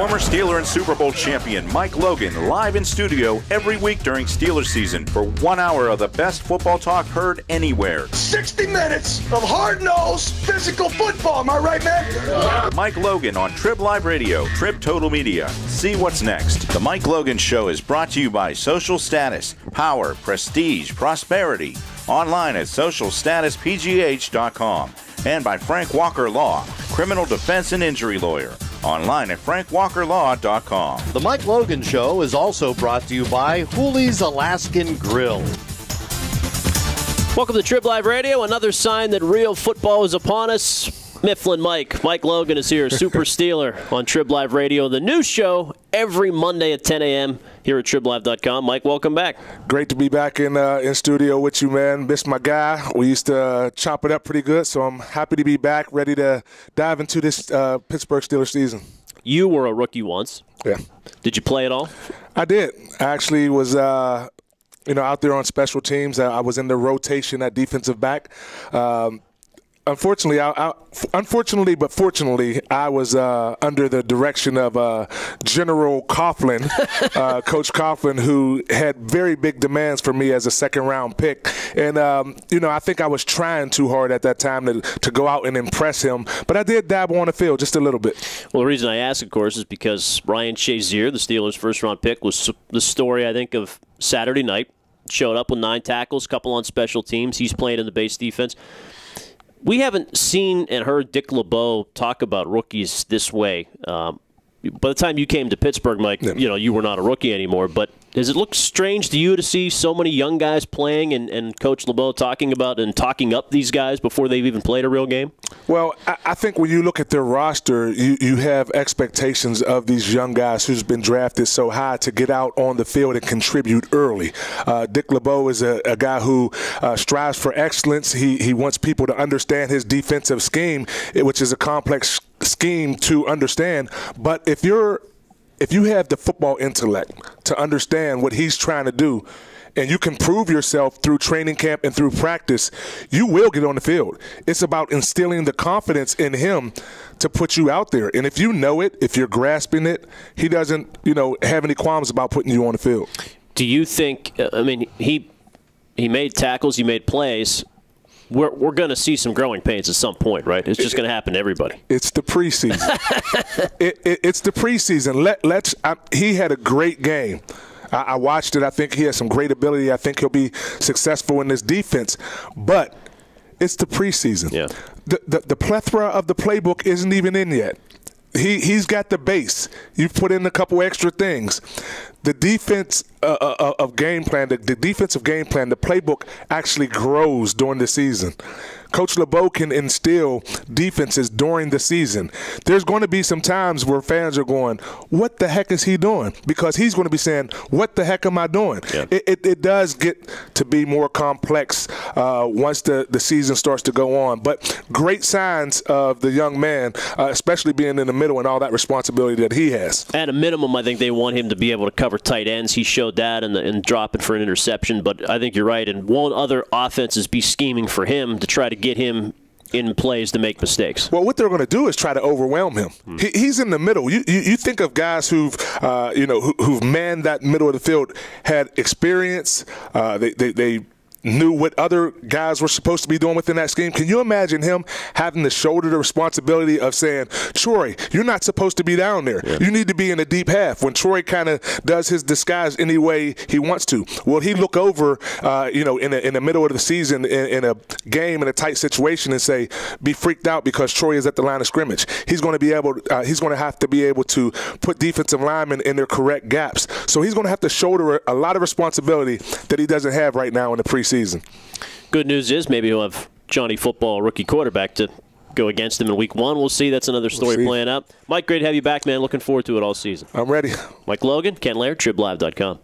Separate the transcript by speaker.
Speaker 1: Former Steeler and Super Bowl champion Mike Logan live in studio every week during Steelers season for 1 hour of the best football talk heard anywhere.
Speaker 2: 60 minutes of hard-nosed physical football, am I right, man?
Speaker 1: Mike Logan on TribLIVE Radio, Trib Total Media. See what's next. The Mike Logan Show is brought to you by Social Status, Power, Prestige, Prosperity. Online at socialstatuspgh.com. And by Frank Walker Law, criminal defense and injury lawyer. Online at frankwalkerlaw.com.
Speaker 3: The Mike Logan Show is also brought to you by Wholey's Alaskan Grille.
Speaker 4: Welcome to TribLIVE Radio. Another sign that real football is upon us. Mifflin Mike Logan is here, Super Steeler on TribLIVE Radio. The new show every Monday at 10 a.m. here at TribLIVE.com. Mike, welcome back.
Speaker 5: Great to be back in studio with you, man. Missed my guy. We used to chop it up pretty good, so I'm happy to be back, ready to dive into this Pittsburgh Steelers season.
Speaker 4: You were a rookie once.
Speaker 5: Yeah.
Speaker 4: Did you play at all?
Speaker 5: I did. I actually was out there on special teams. I was in the rotation at defensive back. Unfortunately, but fortunately, I was under the direction of General Coughlin, Coach Coughlin, who had very big demands for me as a second-round pick. And, I think I was trying too hard at that time to go out and impress him. But I did dabble on the field just a little bit.
Speaker 4: Well, the reason I ask, of course, is because Ryan Shazier, the Steelers' first-round pick, was the story, I think, of Saturday night. Showed up with 9 tackles, couple on special teams. He's playing in the base defense. We haven't seen and heard Dick LeBeau talk about rookies this way. By the time you came to Pittsburgh, Mike, you were not a rookie anymore. But does it look strange to you to see so many young guys playing and Coach LeBeau talking about and talking up these guys before they've even played a real game? Well,
Speaker 5: I think when you look at their roster, you have expectations of these young guys who's been drafted so high to get out on the field and contribute early. Dick LeBeau is a guy who strives for excellence. He wants people to understand his defensive scheme, which is a complex scheme to understand. But if you have the football intellect to understand what he's trying to do, and you can prove yourself through training camp and through practice, you will get on the field. It's about instilling the confidence in him to put you out there. And if you know it, if you're grasping it, he doesn't, have any qualms about putting you on the field.
Speaker 4: Do you think, he made tackles, he made plays. We're going to see some growing pains at some point, right? It's just going to happen to everybody.
Speaker 5: It's the preseason. It's the preseason. He had a great game. I watched it. I think he has some great ability. I think he'll be successful in this defense. But it's the preseason. Yeah. The plethora of the playbook isn't even in yet. He's got the base. You've put in a couple extra things. The defense of game plan, the defensive game plan, the playbook actually grows during the season. Coach LeBeau can instill defenses during the season. There's going to be some times where fans are going, what the heck is he doing? Because he's going to be saying, what the heck am I doing? Yeah. It does get to be more complex once the season starts to go on. But great signs of the young man, especially being in the middle and all that responsibility that he has.
Speaker 4: At a minimum, I think they want him to be able to cover tight ends. He showed that and dropping for an interception. But I think you're right. And won't other offenses be scheming for him to try to get him in plays to make mistakes?
Speaker 5: Well, what they're going to do is try to overwhelm him. He's in the middle. You think of guys who've manned that middle of the field, had experience. They knew what other guys were supposed to be doing within that scheme. Can you imagine him having to shoulder the responsibility of saying, Troy, you're not supposed to be down there. Yeah. You need to be in the deep half. When Troy kind of does his disguise any way he wants to, will he look over, in the middle of the season in a game, in a tight situation and say, be freaked out because Troy is at the line of scrimmage? He's going to have to be able to put defensive linemen in their correct gaps. So he's going to have to shoulder a lot of responsibility that he doesn't have right now in the preseason.
Speaker 4: Good news is maybe he'll have Johnny Football, rookie quarterback, to go against him in week 1. We'll see. That's another story playing out. Mike, great to have you back, man. Looking forward to it all season.
Speaker 5: I'm ready.
Speaker 4: Mike Logan, Ken Laird, TribLIVE.com.